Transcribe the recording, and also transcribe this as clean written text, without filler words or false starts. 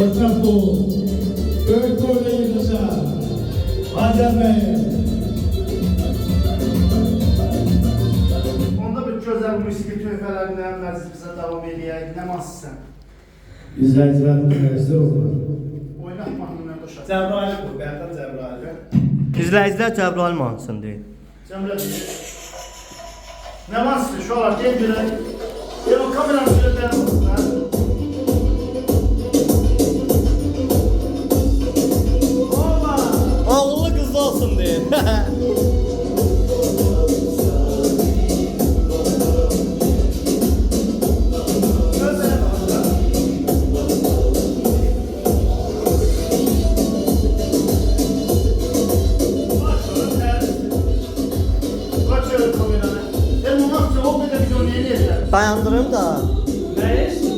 Koçapul, Göktuğ'da Yunus'a, Adem Bey. Onda bir gözəl musiqi töhfələrindən məclisimizə davam eləyək. Nə masısan? İzləyicilərimiz məzədə olur. Oynaq mahnını qoşaq. Cəbrayıl bu, Bərdən Cəbrayıl. İzləyicilər Cəbrayıl mahnısını deyir. Cəmrə deyir. Nə masıdır? Şu olar, deyil görək. Deyil, o kameranı şöyle dərin olsun, hə? Oba! Ağıllı qız olsun deyir. Gözələ bax, hə? Bax, şöyle dərin. Kaç öyle kameranı? Bu nasıl? O kadar video niye yeter? Dayandırım da. Nəyiz?